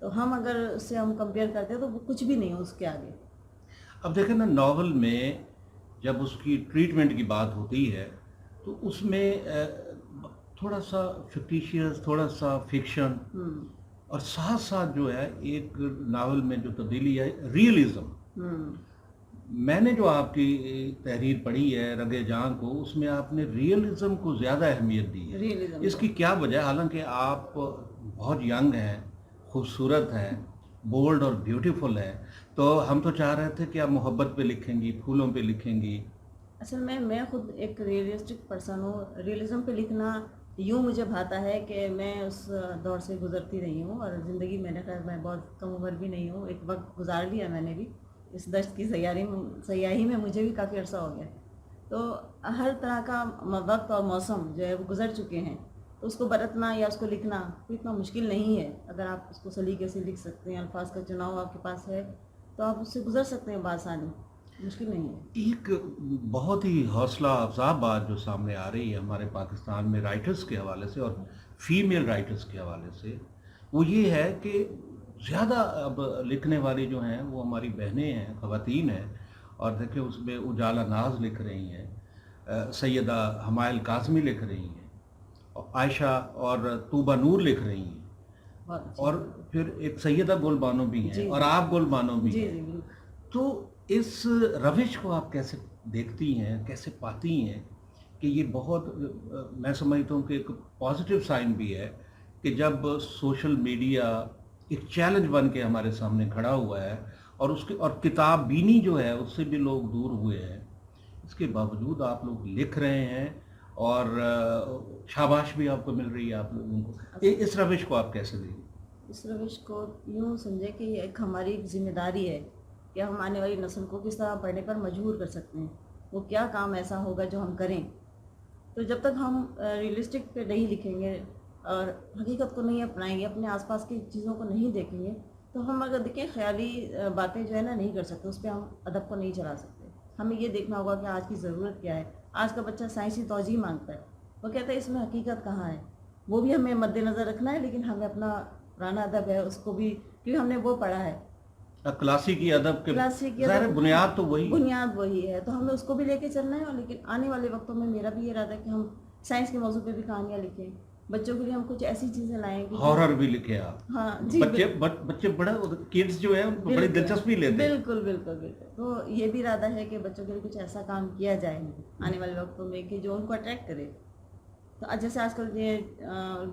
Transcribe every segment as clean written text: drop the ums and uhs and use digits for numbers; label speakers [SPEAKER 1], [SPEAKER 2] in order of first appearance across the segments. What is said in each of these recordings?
[SPEAKER 1] تو ہم اگر اس سے ہم کمپیئر کرتے ہیں تو وہ کچھ بھی نہیں ہے اس کے آگے.
[SPEAKER 2] اب دیکھیں نا، ناول میں جب اس کی ٹریٹمنٹ کی بات ہوتی ہے تو اس میں تھوڑا سا فکٹیشیس، تھوڑا سا فکشن، اور ساتھ ساتھ جو ہے ایک ناول میں جو تبدیلی ہے، ریئلزم. میں نے جو آپ کی تحریر پڑھی ہے رگ جان کو، اس میں آپ نے ریئلزم کو زیادہ اہمیت دی ہے.
[SPEAKER 1] ریئلزم
[SPEAKER 2] اس کی کیا وجہ؟ حالانکہ آپ بہت ینگ ہیں، خوبصورت ہیں، بولڈ اور بیوٹیفل ہیں، تو ہم تو چاہ رہے تھے کہ آپ محبت پہ لکھیں گی، پھولوں پہ لکھیں گی.
[SPEAKER 1] اصل میں خود ایک ریئلسٹک پرسن ہوں. ریئلزم پہ لکھنا یوں مجھے بھاتا ہے کہ میں اس دور سے گزرتی رہی ہوں، اور زندگی میں نے خیر میں بہت کم عمر بھی نہیں ہوں، ایک وقت گزار لیا میں نے بھی اس دشت کی سیاحی میں مجھے بھی کافی عرصہ ہو گیا. تو ہر طرح کا وقت اور موسم جو ہے وہ گزر چکے ہیں، تو اس کو برتنا یا اس کو لکھنا کوئی اتنا مشکل نہیں ہے. اگر آپ اس کو سلیقے سے لکھ سکتے ہیں، الفاظ کا چناؤ آپ کے پاس ہے، تو آپ اس سے گزر سکتے ہیں بآسانی. مشکل نہیں ہے.
[SPEAKER 2] ایک بہت ہی حوصلہ افزا بات جو سامنے آ رہی ہے ہمارے پاکستان میں رائٹرز کے حوالے سے اور فیمیل رائٹرز کے حوالے سے، وہ یہ ہے کہ زیادہ اب لکھنے والی جو ہیں وہ ہماری بہنیں ہیں، خواتین ہیں. اور دیکھیں اس میں اجالا ناز لکھ رہی ہیں، سیدہ حمائل کاظمی لکھ رہی ہیں، اور عائشہ اور طوبہ نور لکھ رہی ہیں،
[SPEAKER 1] بہت اچھی
[SPEAKER 2] اور پھر ایک سیدہ گل بانو بھی ہیں، اور آپ گل بانو بھی
[SPEAKER 1] جی
[SPEAKER 2] ہیں.
[SPEAKER 1] جی بالکل.
[SPEAKER 2] تو اس روش کو آپ کیسے دیکھتی ہیں، کیسے پاتی ہیں کہ یہ بہت، میں سمجھتا ہوں کہ ایک پازیٹیو سائن بھی ہے کہ جب سوشل میڈیا ایک چیلنج بن کے ہمارے سامنے کھڑا ہوا ہے، اور اس کے اور کتاب بینی جو ہے اس سے بھی لوگ دور ہوئے ہیں، اس کے باوجود آپ لوگ لکھ رہے ہیں، اور شاباش بھی آپ کو مل رہی ہے آپ لوگوں کو. اس روش کو آپ کیسے دیں؟
[SPEAKER 1] اس روش کو یوں سمجھے کہ یہ ایک ہماری ایک ذمہ داری ہے کہ ہم آنے والی نسل کو کس طرح پڑھنے پر مجبور کر سکتے ہیں. وہ کیا کام ایسا ہوگا جو ہم کریں. تو جب تک ہم ریئلسٹک پہ نہیں لکھیں گے اور حقیقت کو نہیں اپنائیں گے، اپنے آس پاس کی چیزوں کو نہیں دیکھیں گے، تو ہم اگر دیکھیں خیالی باتیں جو ہے نا نہیں کر سکتے، اس پہ ہم ادب کو نہیں چلا سکتے. ہمیں یہ دیکھنا ہوگا کہ آج کی ضرورت کیا ہے. آج کا بچہ سائنسی توجہ مانگتا ہے، وہ کہتا ہے اس میں حقیقت کہاں ہے. وہ بھی ہمیں مد نظر رکھنا ہے، لیکن ہمیں اپنا پرانا ادب ہے اس کو بھی، کیونکہ ہم نے وہ پڑھا ہے.
[SPEAKER 2] کلاسیکی ادب کے
[SPEAKER 1] کلاسیکی
[SPEAKER 2] ظاہر
[SPEAKER 1] ادب
[SPEAKER 2] بنیاد تو وہی.
[SPEAKER 1] بنیاد وہی ہے، تو ہمیں اس کو بھی لے کے چلنا ہے. اور لیکن آنے والے وقتوں میں میرا بھی یہ ارادہ ہے کہ ہم سائنس کے موضوع پہ بھی کہانیاں لکھیں. بچوں کے لیے ہم کچھ ایسی چیزیں لائیں کہ
[SPEAKER 2] ہارر بھی لکھے آپ.
[SPEAKER 1] ہاں جی
[SPEAKER 2] بچے بڑا کڈز جو ہے ان کو بڑی دلچسپی لیتے ہیں.
[SPEAKER 1] بالکل بالکل بالکل. تو یہ بھی ارادہ ہے کہ بچوں کے لیے کچھ ایسا کام کیا جائے آنے والے وقتوں میں کہ جو ان کو اٹریکٹ کرے. تو جیسے آج کل یہ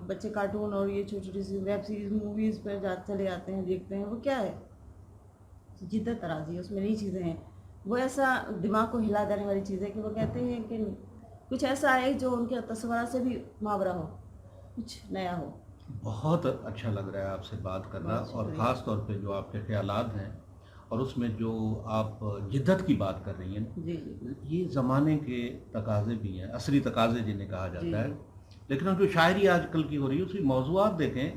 [SPEAKER 1] بچے کارٹون اور یہ چھوٹی چھوٹی سی ویب سیریز موویز پہ چلے جاتے ہیں، دیکھتے ہیں. وہ کیا ہے؟ جدت ترازی، اس میں نئی چیزیں ہیں. وہ ایسا دماغ کو ہلا دینے والی چیز ہے کہ وہ کہتے ہیں کہ کچھ ایسا آئے جو ان کے تصورات سے بھی ماورا ہو، کچھ نیا ہو.
[SPEAKER 2] بہت اچھا لگ رہا ہے آپ سے بات کرنا، اور خاص طور پہ جو آپ کے خیالات ہیں، اور اس میں جو آپ جدت کی بات کر رہی ہیں.
[SPEAKER 1] جی جی
[SPEAKER 2] یہ زمانے کے تقاضے بھی ہیں، عصری تقاضے جنہیں کہا جاتا ہے. لیکن جو شاعری آج کل کی ہو رہی ہے اس کی موضوعات دیکھیں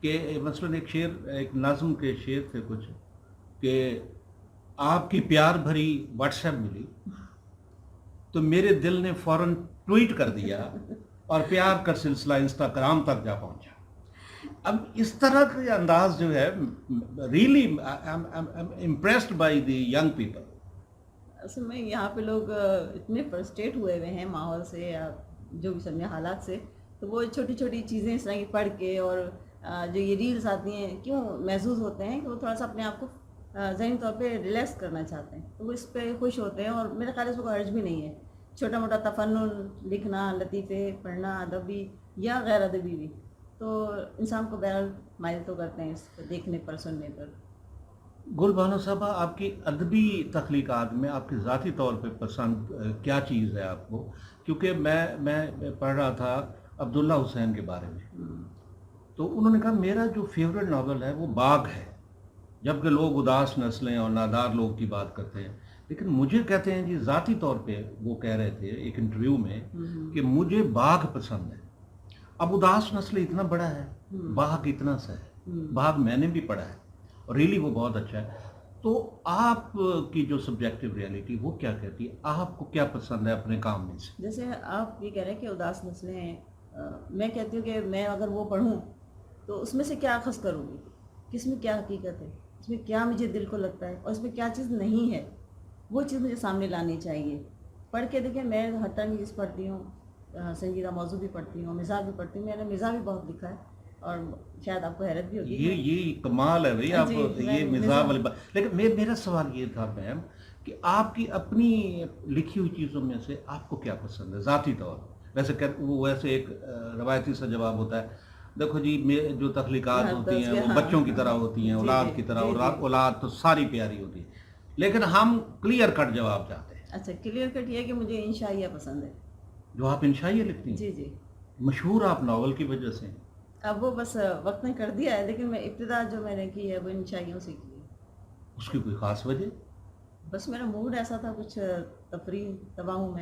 [SPEAKER 2] کہ مثلاً ایک شعر، ایک نظم کے شعر تھے کچھ کہ آپ کی پیار بھری واٹس ایپ ملی تو میرے دل نے فوراً ٹویٹ کر دیا، اور پیار کا سلسلہ انسٹاگرام تک جا پہنچا. اب اس طرح کے انداز جو ہے، really impressed by the young people.
[SPEAKER 1] اصل میں یہاں پہ لوگ اتنے فرسٹریٹ ہوئے ہوئے ہیں ماحول سے یا جو بھی سمجھے حالات سے، تو وہ چھوٹی چھوٹی چیزیں اس طرح کی پڑھ کے، اور جو یہ ریلز آتی ہیں کیوں محظوظ ہوتے ہیں کہ وہ تھوڑا سا اپنے آپ کو ذہنی طور پہ ریلیکس کرنا چاہتے ہیں، تو وہ اس پہ خوش ہوتے ہیں. اور میرے خیال سے اس کو حرج بھی نہیں ہے چھوٹا موٹا تفنن لکھنا، لطیفے پڑھنا، ادبی یا غیر ادبی بھی. تو انسان کو بہرحال مائل تو کرتے ہیں اس کو دیکھنے پر، سننے پر.
[SPEAKER 2] گل بانو صاحبہ، آپ کی ادبی تخلیقات میں آپ کی ذاتی طور پہ پسند کیا چیز ہے آپ کو؟ کیونکہ میں پڑھ رہا تھا عبداللہ حسین کے بارے میں، تو انہوں نے کہا میرا جو فیوریٹ ناول ہے وہ باغ ہے. جبکہ لوگ اداس نسلیں اور نادار لوگ کی بات کرتے ہیں، لیکن مجھے کہتے ہیں جی ذاتی طور پہ وہ کہہ رہے تھے ایک انٹرویو میں کہ مجھے باغ پسند ہے. اب اداس نسل اتنا بڑا ہے، باغ اتنا سا ہے. باغ میں نے بھی پڑھا ہے اور ریلی وہ بہت اچھا ہے. تو آپ کی جو سبجیکٹیو ریئلٹی وہ کیا کہتی ہے؟ آپ کو کیا پسند ہے اپنے کام میں سے؟
[SPEAKER 1] جیسے آپ یہ کہہ رہے ہیں کہ اداس نسلیں ہیں، میں کہتی ہوں کہ میں اگر وہ پڑھوں تو اس میں سے کیا اخذ کروں گی. کہ اس میں کیا حقیقت ہے، اس میں کیا مجھے دل کو لگتا ہے اور اس میں کیا چیز نہیں ہے، وہ چیز مجھے سامنے لانی چاہیے. پڑھ کے دیکھیں، میں ہر طرح کی چیز پڑھتی ہوں، سنجیدہ موضوع بھی پڑھتی ہوں، مزاح بھی پڑھتی ہوں. میں نے مزاح بھی بہت لکھا ہے اور شاید آپ کو حیرت بھی ہوگی کہ
[SPEAKER 2] یہ کمال ہے بھائی، آپ
[SPEAKER 1] جی میں
[SPEAKER 2] یہ مزاح والی بات. لیکن میرا سوال یہ تھا میم کہ آپ کی اپنی لکھی ہوئی چیزوں میں سے آپ کو کیا پسند ہے ذاتی طور؟ ویسے ایک روایتی سا جواب ہوتا ہے، دیکھو جی جو تخلیقات ہوتی ہیں وہ
[SPEAKER 1] ہاں
[SPEAKER 2] بچوں کی طرح ہوتی ہیں،
[SPEAKER 1] جی
[SPEAKER 2] اولاد
[SPEAKER 1] جی
[SPEAKER 2] کی طرح.
[SPEAKER 1] جی جی.
[SPEAKER 2] اولاد تو ساری پیاری ہوتی ہے، لیکن ہم کلیئر کٹ جواب چاہتے ہیں.
[SPEAKER 1] اچھا، کلیئر کٹ یہ ہے کہ مجھے انشائیہ پسند ہے.
[SPEAKER 2] جو آپ انشائیہ لکھتی ہیں،
[SPEAKER 1] جی جی.
[SPEAKER 2] مشہور آپ ناول کی وجہ سے ہیں.
[SPEAKER 1] اب وہ بس وقت نے کر دیا ہے، لیکن میں ابتدا جو میں نے کی ہے وہ انشائیوں سے کی ہے.
[SPEAKER 2] اس کی کوئی خاص وجہ؟
[SPEAKER 1] بس میرا موڈ ایسا تھا، کچھ تفریح طبع ہوں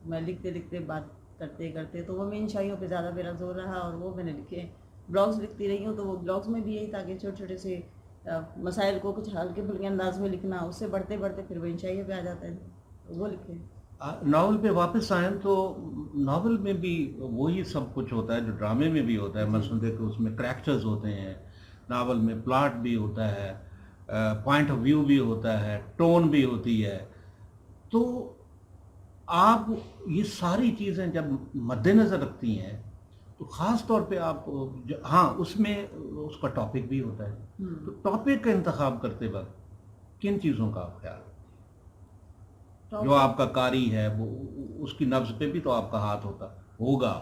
[SPEAKER 1] میں لکھتے لکھتے بات کرتے کرتے تو وہ میں انشائیوں پہ زیادہ میرا زور رہا اور وہ میں نے لکھے. بلاگز لکھتی رہی ہوں تو وہ بلاگز میں بھی یہی تھا کہ چھوٹے چھوٹے سے مسائل کو کچھ ہلکے پھلکے انداز میں لکھنا، اس سے بڑھتے بڑھتے پھر وہ انشائیوں پہ آ جاتے ہیں، وہ لکھے.
[SPEAKER 2] ناول پہ واپس آئیں تو ناول میں بھی وہی سب کچھ ہوتا ہے جو ڈرامے میں بھی ہوتا ہے. مثلاً دیکھو اس میں کریکٹرز ہوتے ہیں، ناول میں پلاٹ بھی ہوتا ہے، پوائنٹ آف ویو بھی ہوتا ہے، ٹون بھی ہوتی ہے. تو آپ یہ ساری چیزیں جب مد نظر رکھتی ہیں تو خاص طور پہ آپ ہاں اس میں اس کا ٹاپک بھی ہوتا ہے. تو ٹاپک کا انتخاب کرتے وقت کن چیزوں کا آپ خیال؟ جو آپ کا قاری ہے وہ اس کی نبض پہ بھی تو آپ کا ہاتھ ہوگا.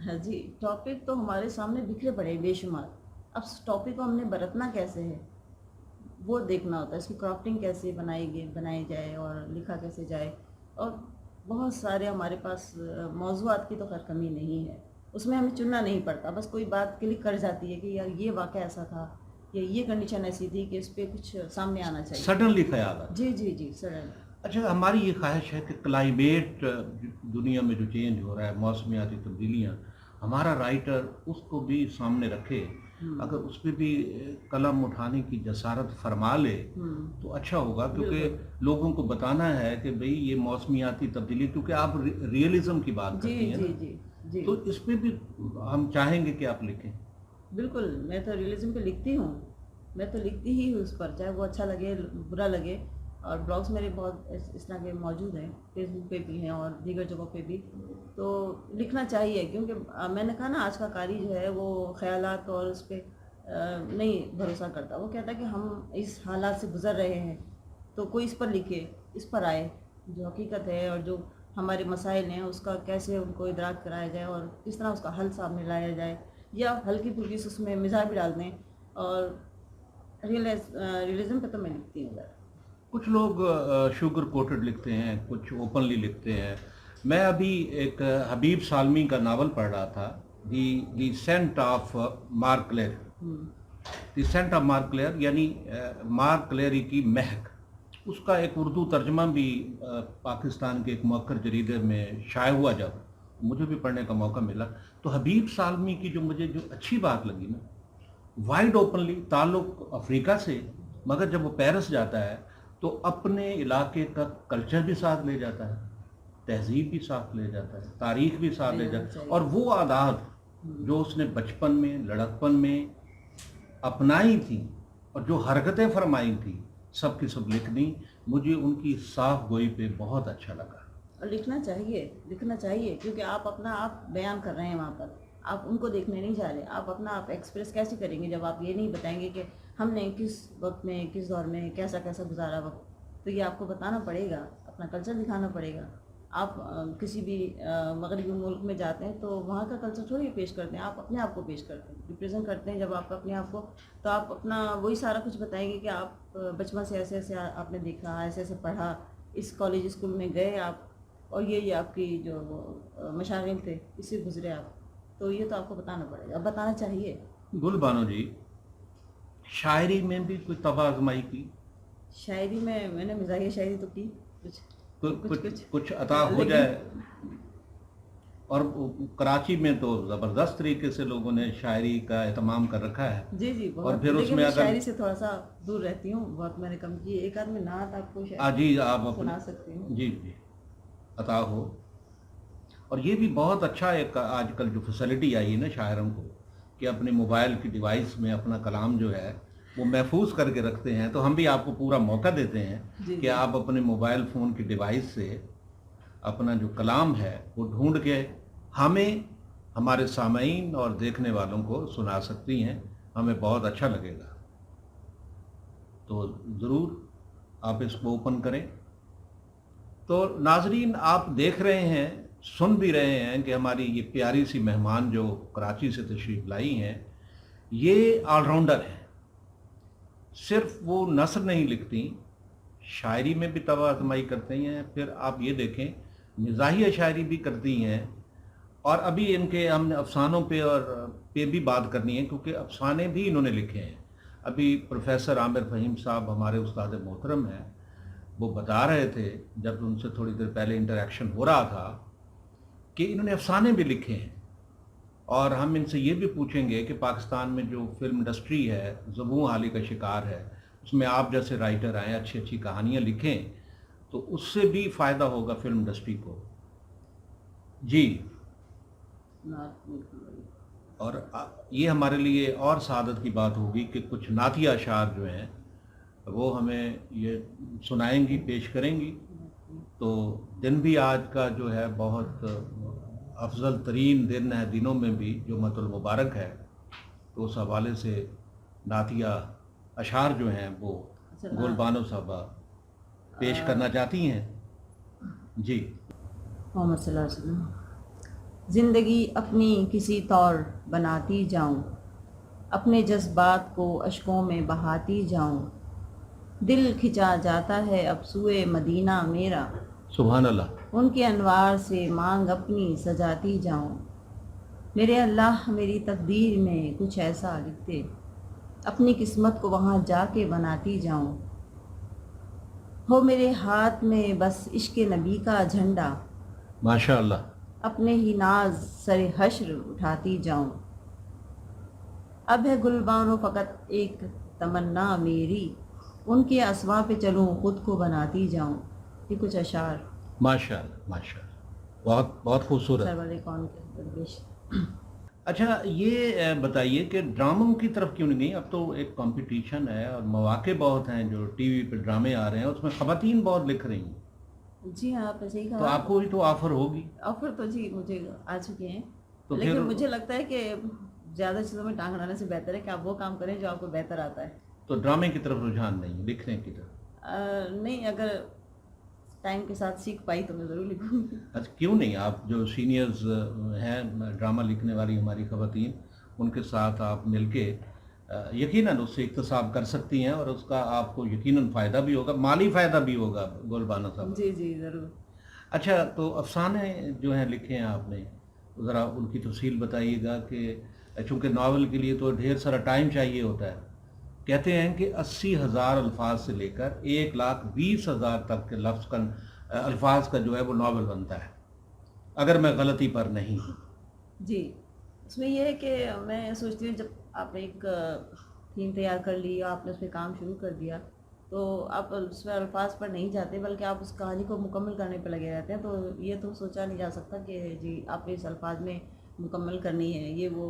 [SPEAKER 1] ہاں جی، ٹاپک تو ہمارے سامنے بکھرے پڑے بے شمار. اب اس ٹاپک کو ہم نے برتنا کیسے ہے وہ دیکھنا ہوتا ہے، اس کی کرافٹنگ کیسے بنائی جائے اور لکھا کیسے جائے. اور بہت سارے ہمارے پاس موضوعات کی تو خیر کمی نہیں ہے، اس میں ہمیں چننا نہیں پڑتا، بس کوئی بات کلک کر جاتی ہے کہ یار یہ واقعہ ایسا تھا یا یہ کنڈیشن ایسی تھی کہ اس پہ کچھ سامنے آنا چاہیے.
[SPEAKER 2] سڈنلی خیال آتا.
[SPEAKER 1] جی جی جی سر.
[SPEAKER 2] اچھا، ہماری یہ خواہش ہے کہ کلائمیٹ دنیا میں جو چینج ہو رہا ہے، موسمیاتی تبدیلیاں، ہمارا رائٹر اس کو بھی سامنے رکھے. اگر اس پہ بھی قلم اٹھانے کی جسارت فرما لے تو اچھا ہوگا، کیونکہ لوگوں کو بتانا ہے کہ بھئی یہ موسمیاتی تبدیلی، کیونکہ آپ ریئلزم کی بات کرتی ہیں نا،
[SPEAKER 1] جی.
[SPEAKER 2] تو اس پہ بھی ہم چاہیں گے کہ آپ لکھیں.
[SPEAKER 1] بالکل، میں تو ریئلزم پہ لکھتی ہوں، میں تو لکھتی ہی ہوں اس پر، چاہے وہ اچھا لگے برا لگے. اور بلاگس میرے بہت اس طرح کے موجود ہیں، فیس بک پہ بھی ہیں اور دیگر جگہوں پہ بھی. تو لکھنا چاہیے، کیونکہ میں نے کہا نا آج کا قاری جو ہے وہ خیالات اور اس پہ نہیں بھروسہ کرتا. وہ کہتا ہے کہ ہم اس حالات سے گزر رہے ہیں تو کوئی اس پر لکھے، اس پر آئے جو حقیقت ہے اور جو ہمارے مسائل ہیں اس کا کیسے ان کو ادراک کرایا جائے اور کس طرح اس کا حل سامنے لایا جائے، یا ہلکی پھلکی سے اس میں مزاح بھی ڈال دیں. اور ریئلزم پہ تو میں لکھتی ہوں.
[SPEAKER 2] کچھ لوگ شوگر کوٹڈ لکھتے ہیں، کچھ اوپنلی لکھتے ہیں. میں ابھی ایک حبیب سالمی کا ناول پڑھ رہا تھا، the scent of Mark Claire. The scent of Mark Claire یعنی مارک کلیری کی مہک. اس کا ایک اردو ترجمہ بھی پاکستان کے ایک مؤخر جریدے میں شائع ہوا، جب مجھے بھی پڑھنے کا موقع ملا. تو حبیب سالمی کی مجھے جو اچھی بات لگی نا، وائڈ اوپنلی تعلق افریقہ سے، مگر جب وہ پیرس جاتا ہے تو اپنے علاقے کا کلچر بھی ساتھ لے جاتا ہے، تہذیب بھی ساتھ لے جاتا ہے، تاریخ بھی ساتھ لے جاتا ہے. اور وہ عادات جو اس نے بچپن میں لڑکپن میں اپنائی تھیں اور جو حرکتیں فرمائی تھیں، سب کی سب لکھ دیں. مجھے ان کی صاف گوئی پہ بہت اچھا لگا.
[SPEAKER 1] اور لکھنا چاہیے کیونکہ آپ اپنا آپ بیان کر رہے ہیں وہاں پر، آپ ان کو دیکھنے نہیں جا رہے. آپ اپنا آپ ایکسپریس کیسے کریں گے جب آپ یہ نہیں بتائیں گے کہ ہم نے کس وقت میں کس دور میں کیسا گزارا وقت. تو یہ آپ کو بتانا پڑے گا، اپنا کلچر دکھانا پڑے گا. آپ کسی بھی مغربی ملک میں جاتے ہیں تو وہاں کا کلچر تھوڑی پیش کرتے ہیں، آپ اپنے آپ کو پیش کرتے ہیں، ریپرزینٹ کرتے ہیں. جب آپ اپنے آپ کو، تو آپ اپنا وہی سارا کچھ بتائیں گے کہ آپ بچپن سے ایسے ایسے آپ نے دیکھا، ایسے ایسے پڑھا، اس کالج اسکول میں گئے آپ، اور یہ آپ کی جو مشاغل تھے اس سے گزرے آپ. تو یہ تو آپ کو بتانا پڑے گا، بتانا چاہیے.
[SPEAKER 2] گل بانو جی، شاعری میں بھی کوئی طبع آزمائی کی؟
[SPEAKER 1] شاعری میں نے مزاحیہ شاعری تو کی
[SPEAKER 2] کچھ عطا ہو جائے. اور کراچی میں تو زبردست طریقے سے لوگوں نے شاعری کا اہتمام کر رکھا ہے.
[SPEAKER 1] جی
[SPEAKER 2] اور
[SPEAKER 1] بہت.
[SPEAKER 2] پھر اس میں اگر
[SPEAKER 1] شاعری سے تھوڑا سا دور رہتی ہوں، بہت میں نے کم کی. ایک آدھ میں نعت آپ کو
[SPEAKER 2] جی آپ
[SPEAKER 1] سنا سکتی ہوں.
[SPEAKER 2] جی عطا ہو. اور یہ بھی بہت اچھا ایک آج کل جو فیسلٹی آئی ہے نا شاعروں کو، کہ اپنے موبائل کی ڈیوائس میں اپنا کلام جو ہے وہ محفوظ کر کے رکھتے ہیں، تو ہم بھی آپ کو پورا موقع دیتے ہیں
[SPEAKER 1] جی
[SPEAKER 2] کہ آپ اپنے موبائل فون کی ڈیوائس سے اپنا جو کلام ہے وہ ڈھونڈ کے ہمیں، ہمارے سامعین اور دیکھنے والوں کو سنا سکتی ہیں، ہمیں بہت اچھا لگے گا۔ تو ضرور آپ اس کو اوپن کریں۔ تو ناظرین، آپ دیکھ رہے ہیں، سن بھی رہے ہیں کہ ہماری یہ پیاری سی مہمان جو کراچی سے تشریف لائی ہیں، یہ آل راؤنڈر ہیں۔ صرف وہ نثر نہیں لکھتی، شاعری میں بھی توانائی کرتی ہیں، پھر آپ یہ دیکھیں مزاحیہ شاعری بھی کرتی ہیں، اور ابھی ان کے ہم نے افسانوں پہ بھی بات کرنی ہے، کیونکہ افسانے بھی انہوں نے لکھے ہیں۔ ابھی پروفیسر عامر فہیم صاحب ہمارے استاد محترم ہیں، وہ بتا رہے تھے جب ان سے تھوڑی دیر پہلے انٹریکشن ہو رہا تھا کہ انہوں نے افسانے بھی لکھے ہیں، اور ہم ان سے یہ بھی پوچھیں گے کہ پاکستان میں جو فلم انڈسٹری ہے زبوں حالی کا شکار ہے، اس میں آپ جیسے رائٹر آئیں، اچھی اچھی کہانیاں لکھیں، تو اس سے بھی فائدہ ہوگا فلم انڈسٹری کو۔ جی، اور یہ ہمارے لیے اور سعادت کی بات ہوگی کہ کچھ نعتیہ اشعار جو ہیں وہ ہمیں یہ سنائیں گی، پیش کریں گی۔ تو دن بھی آج کا جو ہے بہت افضل ترین دن ہے دنوں میں بھی، جمعۃ المبارک ہے، تو اس حوالے سے نعتیہ اشعار جو ہیں وہ گل بانو صاحبہ پیش کرنا چاہتی ہیں۔ جی،
[SPEAKER 1] محمد صلی اللہ علیہ وسلم۔ زندگی اپنی کسی طور بناتی جاؤں، اپنے جذبات کو اشکوں میں بہاتی جاؤں، دل کھنچا جاتا ہے اب سوئے مدینہ میرا،
[SPEAKER 2] سبحان اللہ۔
[SPEAKER 1] ان کے انوار سے مانگ اپنی سجاتی جاؤں۔ میرے اللہ میری تقدیر میں کچھ ایسا لکھ دے، اپنی قسمت کو وہاں جا کے بناتی جاؤں۔ ہو میرے ہاتھ میں بس عشق نبی کا جھنڈا،
[SPEAKER 2] ماشاء اللہ۔
[SPEAKER 1] اپنے ہی ناز سر حشر اٹھاتی جاؤں۔ اب ہے گلبانو فقط ایک تمنا میری، ان کے اسوا پہ چلوں خود کو بناتی جاؤں۔ یہ کچھ اشعار
[SPEAKER 2] ماشاء اللہ، ماشاء اللہ، بہت بہت خوبصورت۔
[SPEAKER 1] سرور کون کے درویش۔
[SPEAKER 2] اچھا، یہ بتائیے کہ ڈراموں کی طرف کیوں نہیں گئی؟ اب تو ایک کمپٹیشن ہے اور مواقع بہت ہیں، جو ٹی وی پہ ڈرامے آ رہے ہیں اس میں خواتین بہت لکھ رہی ہیں،
[SPEAKER 1] جی ہاں، آپ نے صحیح
[SPEAKER 2] تو
[SPEAKER 1] کہا۔
[SPEAKER 2] آپ کو بھی تو آفر ہوگی
[SPEAKER 1] آفر تو جی مجھے آ چکے ہیں،
[SPEAKER 2] تو
[SPEAKER 1] لیکن
[SPEAKER 2] پھر
[SPEAKER 1] مجھے لگتا ہے کہ زیادہ چیزوں میں ٹانگ اڑانے سے بہتر ہے کہ آپ وہ کام کریں جو آپ کو بہتر آتا ہے۔
[SPEAKER 2] تو ڈرامے کی طرف رجحان نہیں، لکھنے کی طرف؟
[SPEAKER 1] نہیں، اگر ٹائم کے ساتھ سیکھ پائی تو میں ضرور لکھوں گی۔
[SPEAKER 2] اچھا، کیوں نہیں؟ آپ جو سینئرز ہیں ڈرامہ لکھنے والی ہماری خواتین، ان کے ساتھ آپ مل کے یقیناً اس سے اکتساب کر سکتی ہیں، اور اس کا آپ کو یقیناً فائدہ بھی ہوگا، مالی فائدہ بھی ہوگا گلبانو صاحب۔
[SPEAKER 1] جی جی ضرور۔
[SPEAKER 2] اچھا، تو افسانے جو ہیں لکھے ہیں آپ نے، ذرا ان کی تفصیل بتائیے گا، کہ چونکہ ناول کے لیے تو ڈھیر سارا ٹائم چاہیے ہوتا ہے۔ کہتے ہیں کہ 80,000 الفاظ سے لے کر 1,20,000 تک کے لفظ کا الفاظ کا جو ہے وہ ناول بنتا ہے، اگر میں غلطی پر نہیں ہوں۔
[SPEAKER 1] جی، اس میں یہ ہے کہ میں سوچتی ہوں جب آپ ایک تھیم تیار کر لی، آپ نے اس پہ کام شروع کر دیا، تو آپ اس میں الفاظ پر نہیں جاتے، بلکہ آپ اس کہانی کو مکمل کرنے پہ لگے رہتے ہیں۔ تو یہ تو سوچا نہیں جا سکتا کہ جی آپ نے اس الفاظ میں مکمل کرنی ہے، یہ وہ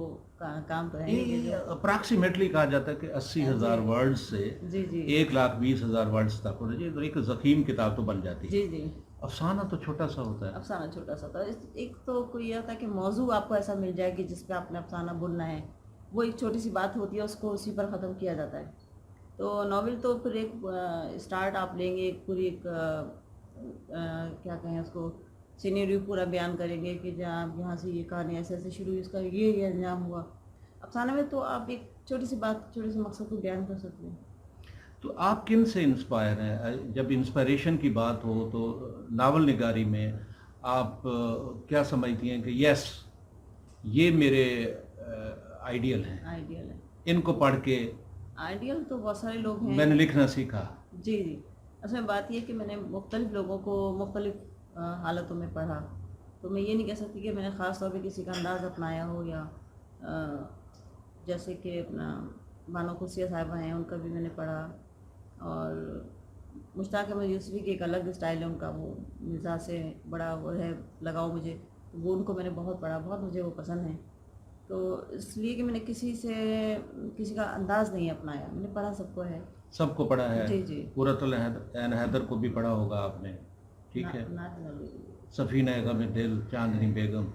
[SPEAKER 1] کام تو ہے نہیں کہ جو
[SPEAKER 2] اپراکسیمیٹلی کہا جاتا ہے کہ 80,000 ورڈز سے
[SPEAKER 1] جی جی
[SPEAKER 2] 1,20,000 ورڈز تک ہونا چاہیے، تو ایک ضخیم کتاب تو بن جاتی ہے۔
[SPEAKER 1] جی جی
[SPEAKER 2] افسانہ تو چھوٹا سا ہوتا ہے۔
[SPEAKER 1] افسانہ چھوٹا سا تھا، ایک تو کوئی یہ ہوتا ہے کہ موضوع آپ کو ایسا مل جائے کہ جس پہ آپ نے افسانہ بننا ہے، وہ ایک چھوٹی سی بات ہوتی ہے، اس کو اسی پر ختم کیا جاتا ہے۔ تو ناول تو پھر ایک اسٹارٹ آپ لیں گے، ایک پوری ایک کیا کہیں اس کو، سینیریو پورا بیان کریں گے کہ جہاں یہاں سے یہ کہانی ایسے ایسے شروع ہوئی، اس کا یہ انجام ہوا۔ افسانے میں تو آپ ایک چھوٹی سی بات، چھوٹے سے مقصد کو بیان کر سکتے ہیں۔
[SPEAKER 2] تو آپ کن سے انسپائر ہیں؟ جب انسپائریشن کی بات ہو تو ناول نگاری میں آپ کیا سمجھتی ہیں کہ یس یہ میرے آئیڈیل ہیں،
[SPEAKER 1] آئیڈیل ہے،
[SPEAKER 2] ان کو پڑھ کے
[SPEAKER 1] آئیڈیل تو بہت سارے لوگ ہیں۔
[SPEAKER 2] میں نے لکھنا سیکھا؟
[SPEAKER 1] جی جی، اصل میں بات یہ ہے کہ میں نے مختلف لوگوں کو مختلف حالتوں میں پڑھا، تو میں یہ نہیں کہہ سکتی کہ میں نے خاص طور پہ کسی کا انداز اپنایا ہو، یا جیسے کہ اپنا بانو قدسیہ صاحبہ ہیں، ان کا بھی میں نے پڑھا، اور مشتاق احمد یوسفی کی ایک الگ اسٹائل ہے ان کا، وہ مزاج سے بڑا وہ ہے لگاؤ مجھے، وہ ان کو میں نے بہت پڑھا، بہت مجھے وہ پسند ہیں۔ تو اس لیے کہ میں نے کسی کا انداز نہیں اپنایا، میں نے پڑھا سب کو ہے.
[SPEAKER 2] سب کو پڑھا ہے.
[SPEAKER 1] جی جی.
[SPEAKER 2] قرۃ العین حیدر کو بھی پڑھا ہوگا آپ نے. ٹھیک ہے. سفینہ غم دل، چاندنی بیگم،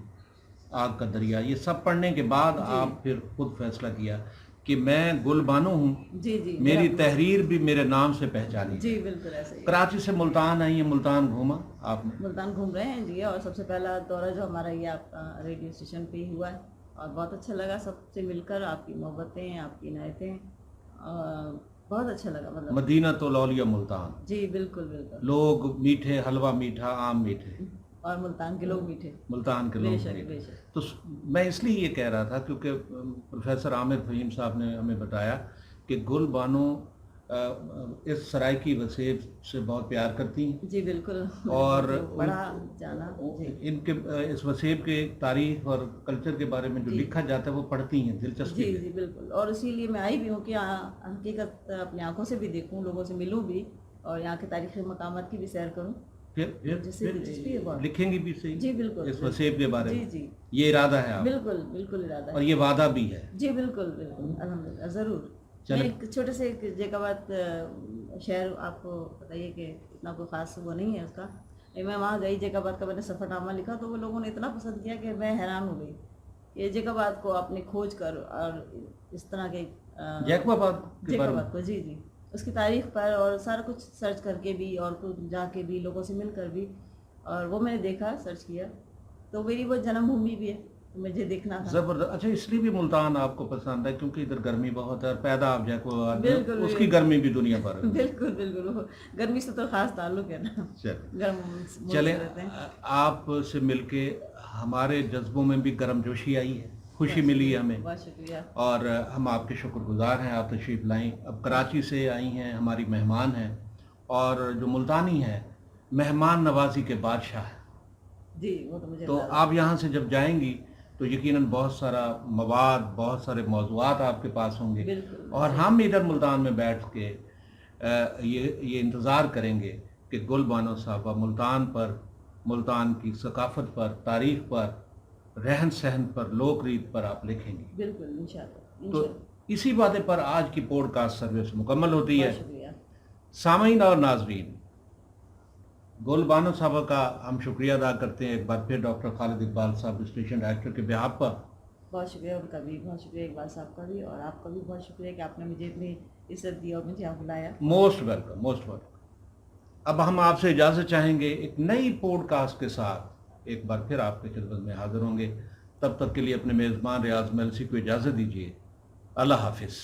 [SPEAKER 2] آگ کا دریا، یہ سب پڑھنے کے بعد آپ پھر خود فیصلہ کیا کہ میں گل بانو ہوں.
[SPEAKER 1] جی جی.
[SPEAKER 2] میری تحریر بھی میرے نام سے پہچانی.
[SPEAKER 1] جی بالکل ایسے ہی.
[SPEAKER 2] کراچی سے ملتان آئی ہیں، ملتان گھوما آپ نے؟
[SPEAKER 1] ملتان گھوم رہے ہیں جی. اور سب سے پہلا دورہ جو ہمارا یہ آپ کا ریڈیو اسٹیشن پہ ہی ہوا ہے، اور بہت اچھا لگا سب سے مل کر. آپ کی محبتیں، آپ کی عنایتیں، بہت اچھا لگا. مطلب
[SPEAKER 2] مدینہ تو لولیہ ملتان.
[SPEAKER 1] جی بالکل بالکل.
[SPEAKER 2] لوگ میٹھے، حلوہ میٹھا، آم میٹھے،
[SPEAKER 1] اور ملتان کے لوگ میٹھے.
[SPEAKER 2] ملتان کے لوگ میٹھے. تو میں اس لیے یہ کہہ رہا تھا کیونکہ پروفیسر عامر فہیم صاحب نے ہمیں بتایا کہ گل بانو اس سرائیکی وسیب سے بہت پیار کرتی ہیں.
[SPEAKER 1] جی بالکل.
[SPEAKER 2] اور
[SPEAKER 1] بڑا جانا
[SPEAKER 2] ان کے اس وسیب کے تاریخ اور کلچر کے بارے میں جو لکھا جاتا ہے وہ پڑھتی ہیں دلچسپی.
[SPEAKER 1] جی جی بالکل. اور اسی لیے میں آئی بھی ہوں کہ حقیقت اپنی آنکھوں سے بھی دیکھوں، لوگوں سے ملوں بھی، اور یہاں کے تاریخی مقامات کی بھی سیر کروں.
[SPEAKER 2] پھر لکھیں گی بھی صحیح.
[SPEAKER 1] جی بالکل.
[SPEAKER 2] اس وسیب کے بارے میں.
[SPEAKER 1] جی جی.
[SPEAKER 2] یہ ارادہ ہے آپ؟
[SPEAKER 1] بالکل بالکل ارادہ ہے.
[SPEAKER 2] اور یہ وعدہ بھی ہے؟ جی
[SPEAKER 1] بالکل بالکل الحمدللہ. ضرور. ایک چھوٹے سے جیکاباد شہر آپ کو بتائیے کہ اتنا کوئی خاص وہ نہیں ہے اس کا. میں وہاں گئی، جیکاباد کا میں نے سفر نامہ لکھا تو وہ لوگوں نے اتنا پسند کیا کہ میں حیران ہو گئی کہ جیکاباد کو آپ نے کھوج کر اور اس طرح کے جیکاباد کو جی جی اس کی تاریخ پر اور سارا کچھ سرچ کر کے بھی، اور جا کے بھی، لوگوں سے مل کر بھی، اور وہ میں نے دیکھا، سرچ کیا. تو میری وہ جنم بھومی بھی ہے، مجھے دیکھنا تھا.
[SPEAKER 2] زبردست. اچھا، اس لیے بھی ملتان آپ کو پسند ہے کیونکہ ادھر گرمی بہت ہے، اور پیدا آپ جیکاباد، اس کی گرمی بھی دنیا پر ہے.
[SPEAKER 1] بالکل بالکل. گرمی سے تو خاص تعلق ہے نا.
[SPEAKER 2] چلیں، آپ سے مل کے ہمارے جذبوں میں بھی گرم جوشی آئی ہے، خوشی ملی ہے ہمیں.
[SPEAKER 1] بہت شکریہ.
[SPEAKER 2] اور ہم آپ کے شکر گزار ہیں. آپ تشریف لائیں. اب کراچی سے آئی ہیں، ہماری مہمان ہیں، اور جو ملتانی ہیں مہمان نوازی کے بادشاہ ہیں.
[SPEAKER 1] جی وہ تو مجھے.
[SPEAKER 2] تو آپ یہاں سے جب جائیں گی تو یقیناً بہت سارا مواد، بہت سارے موضوعات آپ کے پاس ہوں گے. اور ہم ادھر ملتان میں بیٹھ کے یہ انتظار کریں گے کہ گل بانو صاحبہ ملتان پر، ملتان کی ثقافت پر، تاریخ پر، رہن سہن پر، لوک ریت پر آپ لکھیں گی.
[SPEAKER 1] بالکل انشاءاللہ.
[SPEAKER 2] تو اسی باتیں پر آج کی پوڈ کاسٹ سروس مکمل ہوتی ہے.
[SPEAKER 1] شکریہ.
[SPEAKER 2] سامعین اور ناظرین، گل بانو صاحبہ کا ہم شکریہ ادا کرتے ہیں ایک بار پھر ڈاکٹر خالد اقبال صاحب اسٹیشن ڈائریکٹر کے بہاف پر.
[SPEAKER 1] بہت شکریہ ان کا بھی، بہت شکریہ اقبال صاحب کا بھی، اور آپ کا بھی بہت شکریہ کہ آپ نے مجھے اتنی عزت دی اور مجھے یہاں بلایا.
[SPEAKER 2] Most welcome, most welcome. اب ہم آپ سے اجازت چاہیں گے ایک نئی پوڈ کاسٹ کے ساتھ ایک بار پھر آپ کے خدمت میں حاضر ہوں گے. تب تک کے لیے اپنے میزبان ریاض میلسی کو اجازت دیجیے. اللہ حافظ.